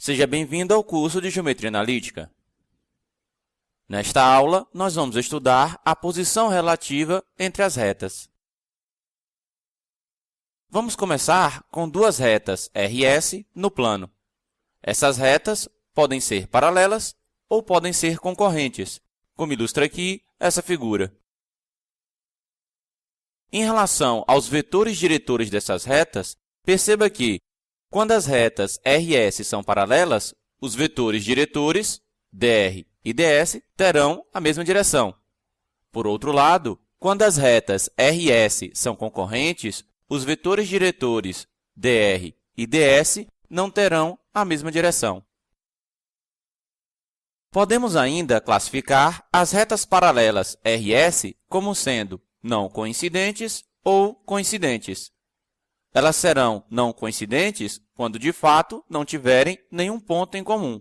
Seja bem-vindo ao curso de Geometria Analítica. Nesta aula, nós vamos estudar a posição relativa entre as retas. Vamos começar com duas retas RS no plano. Essas retas podem ser paralelas ou podem ser concorrentes, como ilustra aqui essa figura. Em relação aos vetores diretores dessas retas, perceba que, quando as retas RS são paralelas, os vetores diretores, dr e ds, terão a mesma direção. Por outro lado, quando as retas RS são concorrentes, os vetores diretores, dr e ds, não terão a mesma direção. Podemos ainda classificar as retas paralelas RS como sendo não coincidentes ou coincidentes. Elas serão não coincidentes quando, de fato, não tiverem nenhum ponto em comum.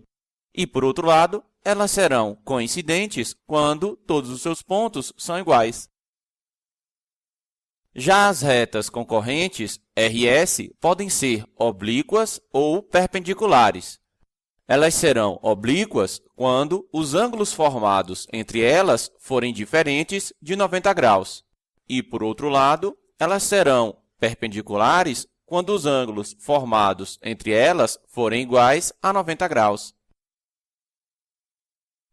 E, por outro lado, elas serão coincidentes quando todos os seus pontos são iguais. Já as retas concorrentes, RS, podem ser oblíquas ou perpendiculares. Elas serão oblíquas quando os ângulos formados entre elas forem diferentes de 90 graus. E, por outro lado, elas serão perpendiculares quando os ângulos formados entre elas forem iguais a 90 graus.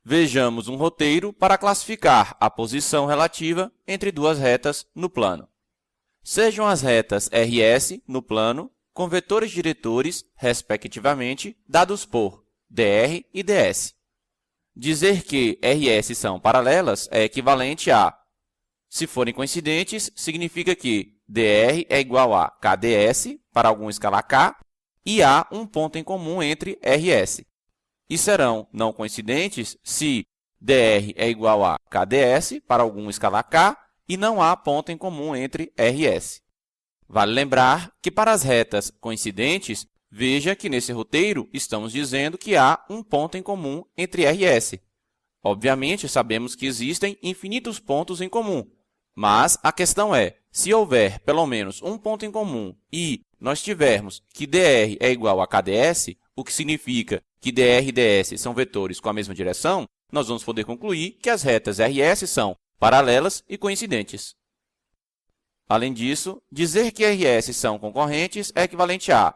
Vejamos um roteiro para classificar a posição relativa entre duas retas no plano. Sejam as retas RS no plano com vetores diretores, respectivamente, dados por dr e ds. Dizer que RS são paralelas é equivalente a: se forem coincidentes, significa que dr é igual a kds para algum escalar k e há um ponto em comum entre RS. E serão não coincidentes se dr é igual a kds para algum escalar k e não há ponto em comum entre RS. Vale lembrar que para as retas coincidentes, veja que nesse roteiro estamos dizendo que há um ponto em comum entre RS. Obviamente, sabemos que existem infinitos pontos em comum, mas a questão é, se houver pelo menos um ponto em comum e nós tivermos que dr é igual a kds, o que significa que dr e ds são vetores com a mesma direção, nós vamos poder concluir que as retas RS são paralelas e coincidentes. Além disso, dizer que RS são concorrentes é equivalente a: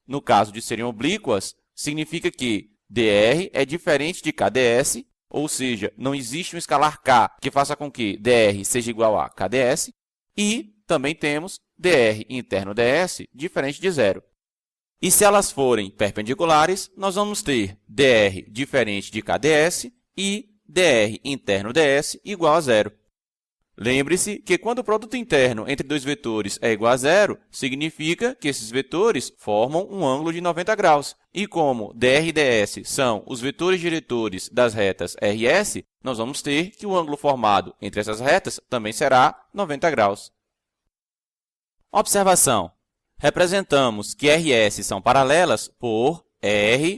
no caso de serem oblíquas, significa que dr é diferente de kds, ou seja, não existe um escalar k que faça com que dr seja igual a kds, e também temos dr interno ds diferente de zero. E se elas forem perpendiculares, nós vamos ter dr diferente de kds e dr interno ds igual a zero. Lembre-se que quando o produto interno entre dois vetores é igual a zero, significa que esses vetores formam um ângulo de 90 graus. E como dr e ds são os vetores diretores das retas RS, nós vamos ter que o ângulo formado entre essas retas também será 90 graus. Observação: representamos que RS são paralelas por R/S.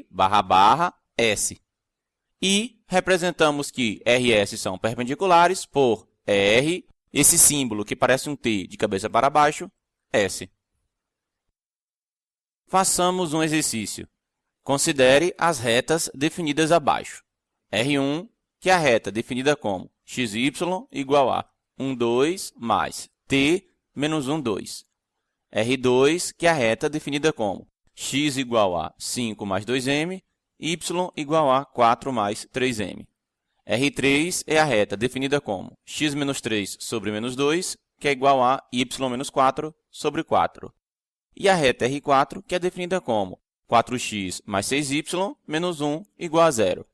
E representamos que RS são perpendiculares por R, esse símbolo que parece um T de cabeça para baixo, S. Façamos um exercício. Considere as retas definidas abaixo. R1, que é a reta definida como xy igual a 1, 2 mais t menos 1, 2. R2, que é a reta definida como x igual a 5 mais 2m, y igual a 4 mais 3m. R3 é a reta definida como x menos 3 sobre menos 2, que é igual a y menos 4 sobre 4. E a reta R4, que é definida como 4x mais 6y menos 1 igual a 0.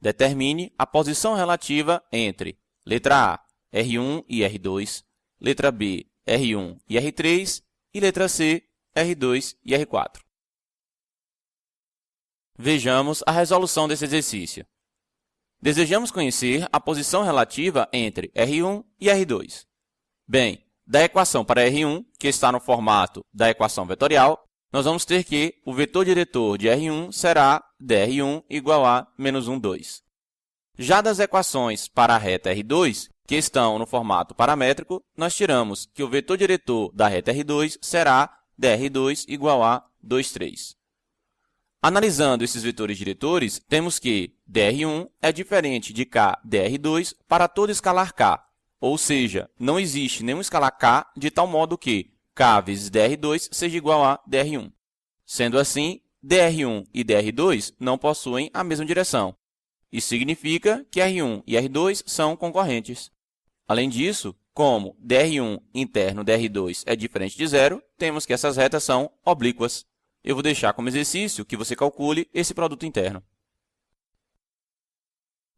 Determine a posição relativa entre letra A, R1 e R2, letra B, R1 e R3 e letra C, R2 e R4. Vejamos a resolução desse exercício. Desejamos conhecer a posição relativa entre R1 e R2. Bem, da equação para R1, que está no formato da equação vetorial, nós vamos ter que o vetor diretor de R1 será dr1 igual a menos 1, 2. Já das equações para a reta R2, que estão no formato paramétrico, nós tiramos que o vetor diretor da reta R2 será dr2 igual a 2, 3. Analisando esses vetores diretores, temos que dr1 é diferente de k dr2 para todo escalar k, ou seja, não existe nenhum escalar k de tal modo que k vezes dr2 seja igual a dr1. Sendo assim, dr1 e dr2 não possuem a mesma direção. Isso significa que R1 e R2 são concorrentes. Além disso, como dr1 interno dr2 é diferente de zero, temos que essas retas são oblíquas. Eu vou deixar como exercício que você calcule esse produto interno.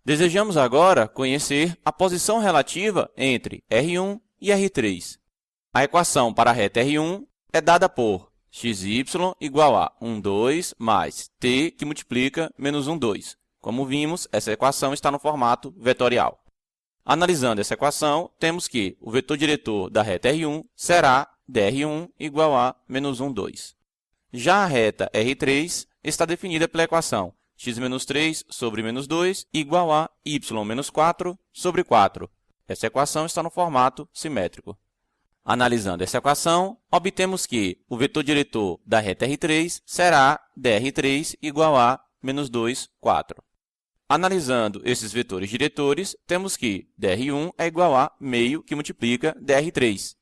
Desejamos agora conhecer a posição relativa entre R1 e R3. A equação para a reta R1 é dada por xy igual a 1, 2 mais t que multiplica menos 1, 2. Como vimos, essa equação está no formato vetorial. Analisando essa equação, temos que o vetor diretor da reta R1 será dr1 igual a menos 1, 2. Já a reta R3 está definida pela equação x-3 sobre menos 2 igual a y-4 sobre 4. Essa equação está no formato simétrico. Analisando essa equação, obtemos que o vetor diretor da reta R3 será dr3 igual a menos 2, 4. Analisando esses vetores diretores, temos que dr1 é igual a meio que multiplica dr3.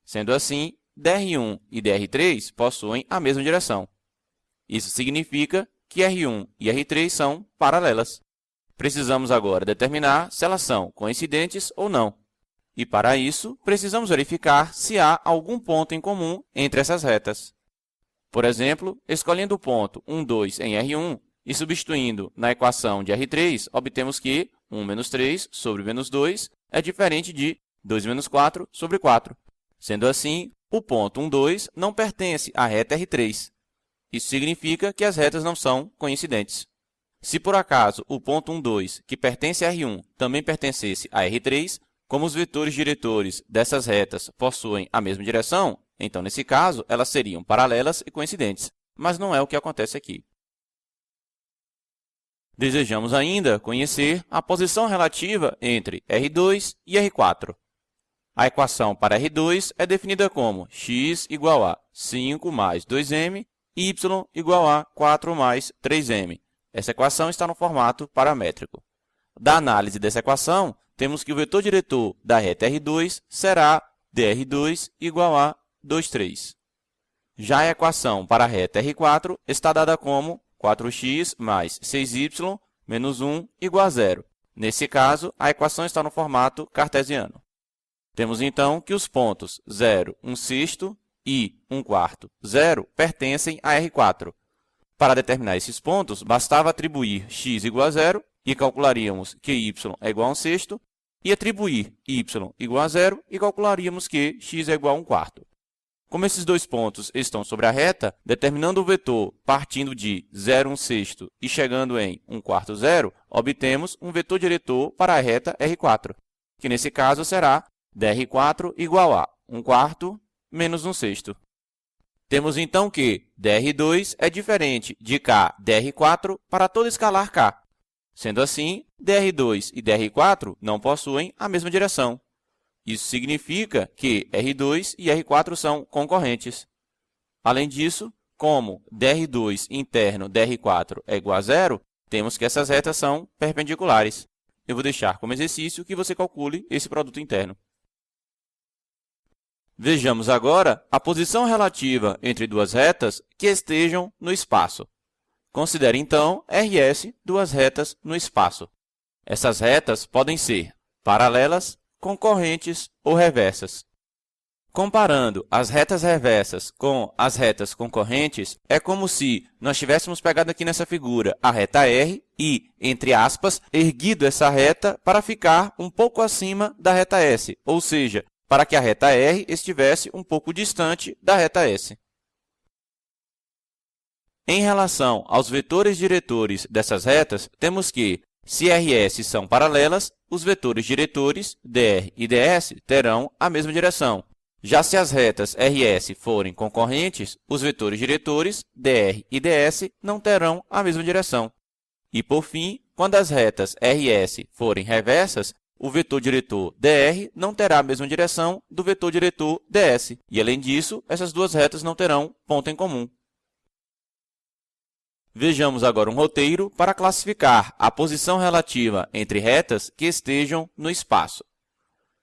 Sendo assim, dr1 e dr3 possuem a mesma direção. Isso significa que R1 e R3 são paralelas. Precisamos agora determinar se elas são coincidentes ou não. E para isso, precisamos verificar se há algum ponto em comum entre essas retas. Por exemplo, escolhendo o ponto 1, 2 em R1 e substituindo na equação de R3, obtemos que 1 menos 3 sobre menos 2 é diferente de 2 menos 4 sobre 4. Sendo assim, o ponto 1, 2 não pertence à reta R3. Isso significa que as retas não são coincidentes. Se por acaso o ponto 1, 2, que pertence a R1, também pertencesse a R3, como os vetores diretores dessas retas possuem a mesma direção, então, nesse caso, elas seriam paralelas e coincidentes, mas não é o que acontece aqui. Desejamos ainda conhecer a posição relativa entre R2 e R4. A equação para R2 é definida como x igual a 5 mais 2m, y igual a 4 mais 3m. Essa equação está no formato paramétrico. Da análise dessa equação, temos que o vetor diretor da reta R2 será dr2 igual a 2, 3. Já a equação para a reta R4 está dada como 4x mais 6y menos 1 igual a 0. Nesse caso, a equação está no formato cartesiano. Temos, então, que os pontos 0, 1/6 e 1/4, 0 pertencem a R4. Para determinar esses pontos, bastava atribuir x igual a 0 e calcularíamos que y é igual a 1/6, e atribuir y igual a 0 e calcularíamos que x é igual a 1/4. Como esses dois pontos estão sobre a reta, determinando o vetor partindo de 0, 1/6 e chegando em 1/4, 0, obtemos um vetor diretor para a reta R4, que nesse caso será dr4 igual a 1/4 menos 1/6. Temos então que dr2 é diferente de k dr4 para todo escalar k. Sendo assim, dr2 e dr4 não possuem a mesma direção. Isso significa que R2 e R4 são concorrentes. Além disso, como dr2 interno dr4 é igual a 0, temos que essas retas são perpendiculares. Eu vou deixar como exercício que você calcule esse produto interno. Vejamos agora a posição relativa entre duas retas que estejam no espaço. Considere, então, RS duas retas no espaço. Essas retas podem ser paralelas, concorrentes ou reversas. Comparando as retas reversas com as retas concorrentes, é como se nós tivéssemos pegado aqui nessa figura a reta R e, entre aspas, erguido essa reta para ficar um pouco acima da reta S, ou seja, para que a reta R estivesse um pouco distante da reta S. Em relação aos vetores diretores dessas retas, temos que, se RS são paralelas, os vetores diretores dr e ds terão a mesma direção. Já se as retas RS forem concorrentes, os vetores diretores dr e ds não terão a mesma direção. E, por fim, quando as retas RS forem reversas, o vetor diretor dr não terá a mesma direção do vetor diretor ds. E, além disso, essas duas retas não terão ponto em comum. Vejamos agora um roteiro para classificar a posição relativa entre retas que estejam no espaço.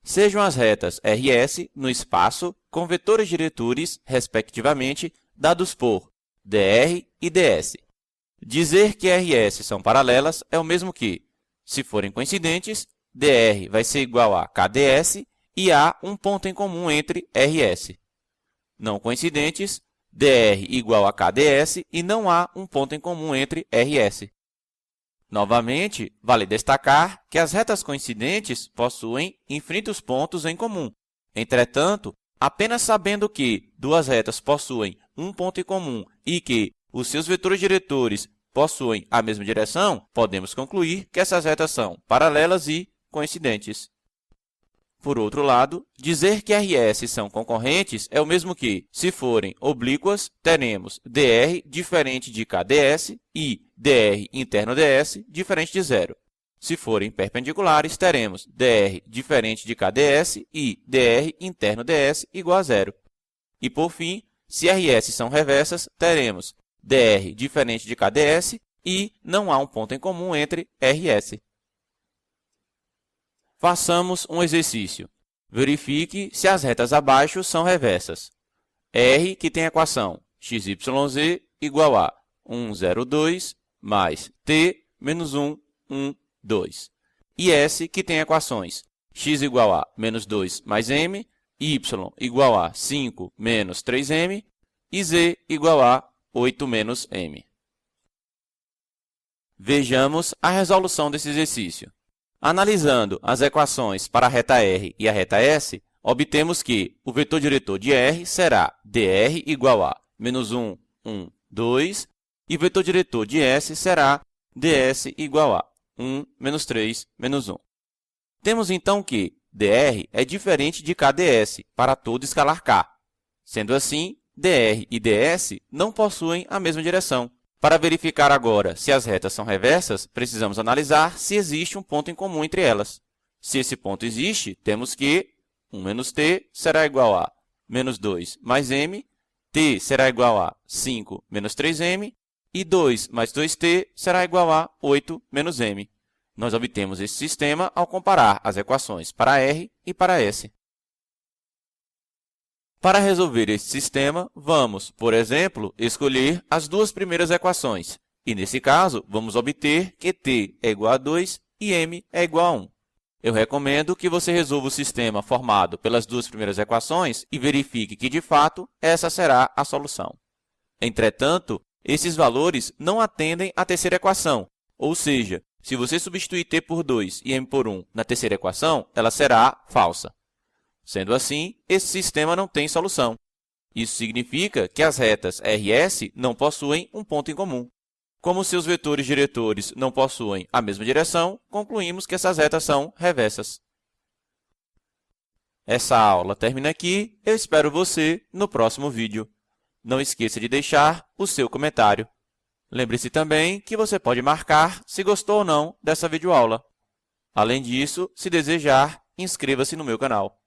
Sejam as retas RS no espaço com vetores diretores, respectivamente, dados por dr e ds. Dizer que RS são paralelas é o mesmo que, se forem coincidentes, dr vai ser igual a kds e há um ponto em comum entre RS. Não coincidentes, dr igual a kds e não há um ponto em comum entre RS. Novamente, vale destacar que as retas coincidentes possuem infinitos pontos em comum. Entretanto, apenas sabendo que duas retas possuem um ponto em comum e que os seus vetores diretores possuem a mesma direção, podemos concluir que essas retas são paralelas e coincidentes. Por outro lado, dizer que RS são concorrentes é o mesmo que, se forem oblíquas, teremos dr diferente de kds e dr interno ds diferente de zero. Se forem perpendiculares, teremos dr diferente de kds e dr interno ds igual a zero. E, por fim, se RS são reversas, teremos dr diferente de kds e não há um ponto em comum entre RS. Façamos um exercício. Verifique se as retas abaixo são reversas. R, que tem a equação xyz igual a 1, 0, 2, mais t menos 1, 1, 2. E S, que tem equações x igual a menos 2 mais m, y igual a 5 menos 3m e z igual a 8 menos m. Vejamos a resolução desse exercício. Analisando as equações para a reta R e a reta S, obtemos que o vetor diretor de R será dr igual a menos 1, 1, 2, e o vetor diretor de S será ds igual a 1, menos 3, menos 1. Temos então que dr é diferente de kds para todo escalar k. Sendo assim, dr e ds não possuem a mesma direção. Para verificar agora se as retas são reversas, precisamos analisar se existe um ponto em comum entre elas. Se esse ponto existe, temos que 1 menos t será igual a menos 2 mais m, t será igual a 5 menos 3m, e 2 mais 2t será igual a 8 menos m. Nós obtemos esse sistema ao comparar as equações para R e para S. Para resolver esse sistema, vamos, por exemplo, escolher as duas primeiras equações. E, nesse caso, vamos obter que t é igual a 2 e m é igual a 1. Eu recomendo que você resolva o sistema formado pelas duas primeiras equações e verifique que, de fato, essa será a solução. Entretanto, esses valores não atendem à terceira equação, ou seja, se você substituir t por 2 e m por 1 na terceira equação, ela será falsa. Sendo assim, esse sistema não tem solução. Isso significa que as retas RS não possuem um ponto em comum. Como seus vetores diretores não possuem a mesma direção, concluímos que essas retas são reversas. Essa aula termina aqui. Eu espero você no próximo vídeo. Não esqueça de deixar o seu comentário. Lembre-se também que você pode marcar se gostou ou não dessa videoaula. Além disso, se desejar, inscreva-se no meu canal.